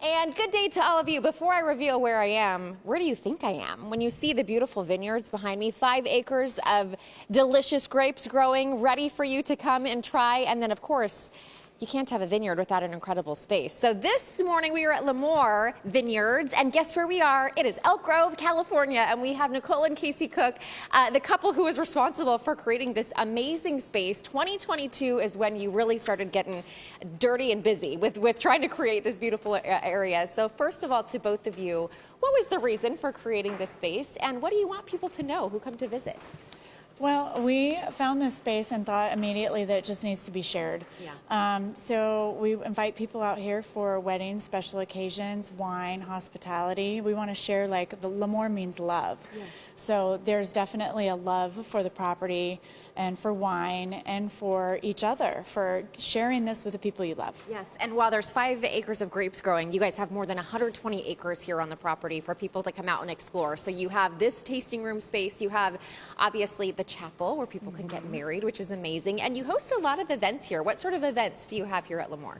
And good day to all of you. Before I reveal where I am, where do you think I am? When you see the beautiful vineyards behind me, 5 acres of delicious grapes growing, ready for you to come and try. And then, of course, you can't have a vineyard without an incredible space. So this morning we are at Lamoure Vineyards, and guess where we are? It is Elk Grove, California, and we have Nicole and Casey Cook, the couple who is responsible for creating this amazing space. 2022 is when you really started getting dirty and busy with trying to create this beautiful area. So first of all, to both of you, what was the reason for creating this space, and what do you want people to know who come to visit? Well, we found this space and thought immediately that it just needs to be shared. Yeah. So we invite people out here for weddings, special occasions, wine, hospitality. We want to share, like, the Lamoure means love. Yeah. So there's definitely a love for the property and for wine and for each other, for sharing this with the people you love. Yes, and while there's 5 acres of grapes growing, you guys have more than 120 acres here on the property for people to come out and explore. So you have this tasting room space, you have obviously the chapel where people can get married, which is amazing, and you host a lot of events here. What sort of events do you have here at Lamoure?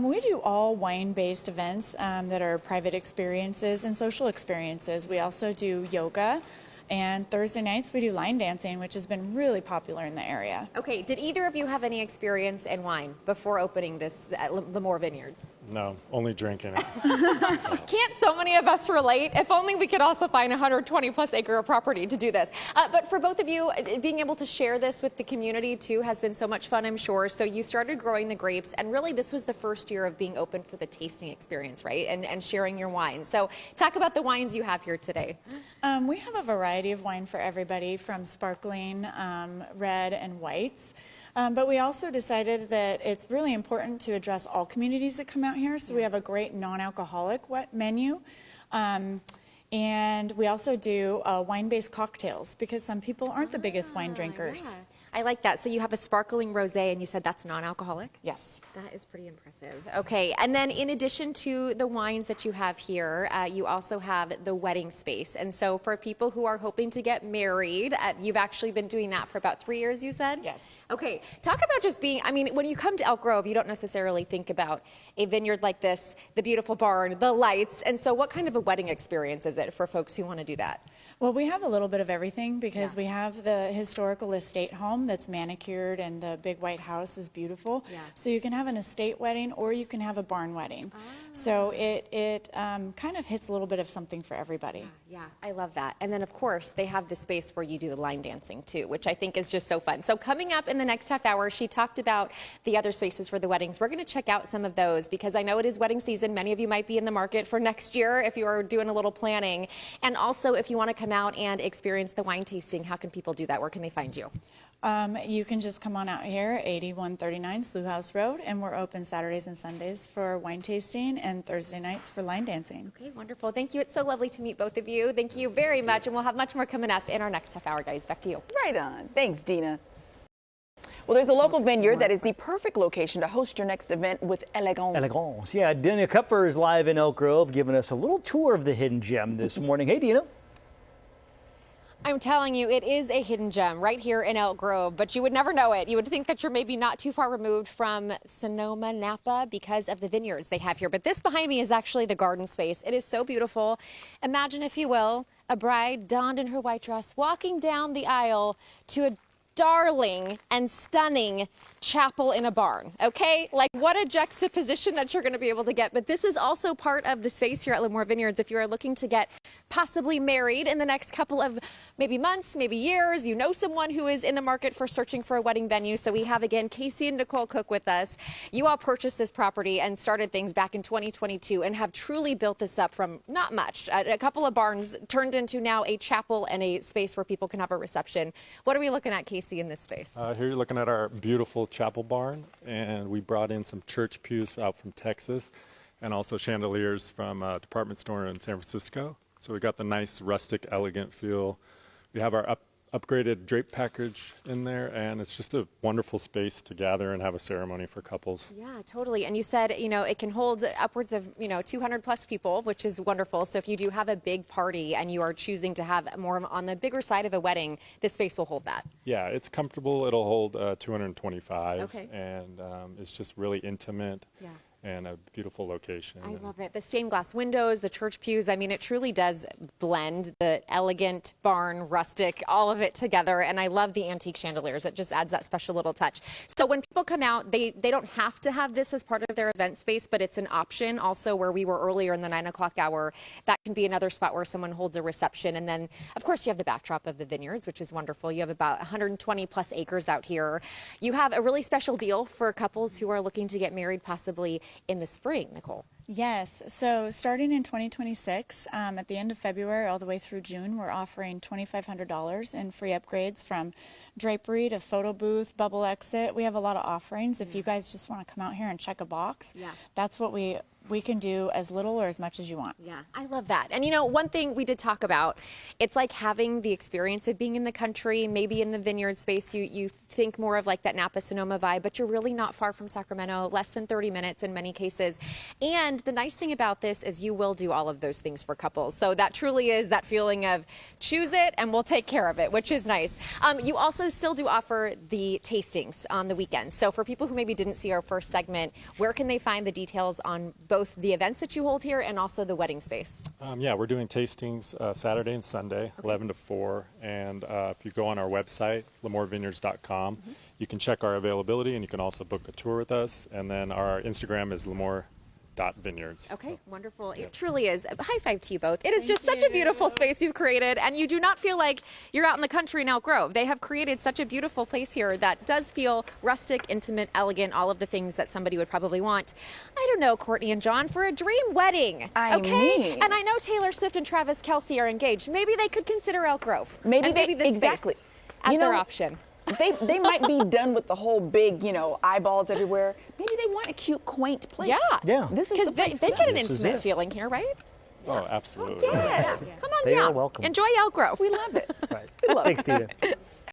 We do all wine-based events that are private experiences and social experiences. We also do yoga. And Thursday nights we do line dancing, which has been really popular in the area. Okay, did either of you have any experience in wine before opening this at Lamoure Vineyards? No, only drinking it. Can't so many of us relate? If only we could also find a 120-plus acre property to do this. But for both of you, being able to share this with the community too has been so much fun, I'm sure. So you started growing the grapes, and really this was the first year of being open for the tasting experience, right? And sharing your wine. So talk about the wines you have here today. We have a variety of wine for everybody, from sparkling, red, and whites. But we also decided that it's really important to address all communities that come out here. So we have a great non-alcoholic menu. And we also do wine-based cocktails, because some people aren't the biggest wine drinkers. Yeah. I like that. So you have a sparkling rosé, and you said that's non-alcoholic? Yes. That is pretty impressive. Okay, and then in addition to the wines that you have here, you also have the wedding space. And so for people who are hoping to get married, you've actually been doing that for about 3 years, you said? Yes. Okay, talk about just being, I mean, when you come to Elk Grove, you don't necessarily think about a vineyard like this, the beautiful barn, the lights. And so what kind of a wedding experience is it for folks who want to do that? Well, we have a little bit of everything, because we have the historical estate home that's manicured, and the big white house is beautiful. Yeah. So you can have an estate wedding, or you can have a barn wedding. So it kind of hits a little bit of something for everybody. Yeah, I love that. And then, of course, they have the space where you do the line dancing, too, which I think is just so fun. So coming up in the next half hour, she talked about the other spaces for the weddings. We're going to check out some of those, because I know it is wedding season. Many of you might be in the market for next year if you are doing a little planning. And also, if you want to come out and experience the wine tasting, how can people do that? Where can they find you? You can just come on out here, 8139 Slough House Road, and we're open Saturdays and Sundays for wine tasting and Thursday nights for line dancing. Okay, wonderful. Thank you. It's so lovely to meet both of you. Thank you very much, and we'll have much more coming up in our next half hour, guys. Back to you. Right on. Thanks, Dina. Well, there's a local vineyard that is the perfect location to host your next event with elegance. Elegance. Yeah, Dina Kupfer is live in Elk Grove, giving us a little tour of the hidden gem this morning. Hey, Dina. I'm telling you, it is a hidden gem right here in Elk Grove, but you would never know it. You would think that you're maybe not too far removed from Sonoma, Napa, because of the vineyards they have here. But this behind me is actually the garden space. It is so beautiful. Imagine, if you will, a bride donned in her white dress walking down the aisle to a darling and stunning chapel in a barn. Okay, like, what a juxtaposition that you're going to be able to get. But this is also part of the space here at Lamoure Vineyards. If you are looking to get possibly married in the next couple of maybe months, maybe years, you know someone who is in the market for searching for a wedding venue. So we have, again, Casey and Nicole Cook with us. You all purchased this property and started things back in 2022 and have truly built this up from not much, a couple of barns, turned into now a chapel and a space where people can have a reception. What are we looking at, Casey, in this space? Here you're looking at our beautiful chapel barn, and we brought in some church pews out from Texas, and also chandeliers from a department store in San Francisco. So we got the nice rustic, elegant feel. We have our upgraded drape package in there, and it's just a wonderful space to gather and have a ceremony for couples. Yeah, totally. And you said, you know, it can hold upwards of, 200 plus people, which is wonderful. So if you do have a big party and you are choosing to have more on the bigger side of a wedding, this space will hold that. Yeah, it's comfortable. It'll hold 225. Okay. And it's just really intimate. Yeah. and a beautiful location. I love it. The stained glass windows, the church pews. I mean, it truly does blend the elegant, barn, rustic, all of it together. And I love the antique chandeliers. It just adds that special little touch. So when people come out, they don't have to have this as part of their event space, but it's an option. Also, where we were earlier in the 9 o'clock hour, that can be another spot where someone holds a reception. And then, of course, you have the backdrop of the vineyards, which is wonderful. You have about 120 plus acres out here. You have a really special deal for couples who are looking to get married, possibly in the spring, Nicole. Yes. So starting in 2026, at the end of February all the way through June, we're offering $2,500 in free upgrades from drapery to photo booth, bubble exit. We have a lot of offerings. If you guys just want to come out here and check a box, that's what we can do, as little or as much as you want. Yeah, I love that. And you know, one thing we did talk about, it's like having the experience of being in the country, maybe in the vineyard space. You think more of like that Napa Sonoma vibe, but you're really not far from Sacramento, less than 30 minutes in many cases. And the nice thing about this is you will do all of those things for couples. So that truly is that feeling of choose it and we'll take care of it, which is nice. You also still do offer the tastings on the weekends. So for people who maybe didn't see our first segment, where can they find the details on both the events that you hold here and also the wedding space? Yeah, we're doing tastings Saturday and Sunday, 11 to 4. And if you go on our website, lamourevineyards.com, you can check our availability, and you can also book a tour with us. And then our Instagram is lamoure.vineyards. Okay, wonderful. It truly is. High five to you both. It is just such a beautiful space you've created, and you do not feel like you're out in the country in Elk Grove. They have created such a beautiful place here that does feel rustic, intimate, elegant, all of the things that somebody would probably want. I don't know, Courtney and John, for a dream wedding. I mean. And I know Taylor Swift and Travis Kelce are engaged. Maybe they could consider Elk Grove. Maybe this exactly. space as their option. They might be done with the whole big, eyeballs everywhere. Maybe they want a cute, quaint place. Yeah. This is Because the place they for get them. an intimate feeling here, right? Oh, absolutely. Yes. Come on They down. are welcome. Enjoy Elk Grove. We love it. Right. We love Thanks, it. Dina.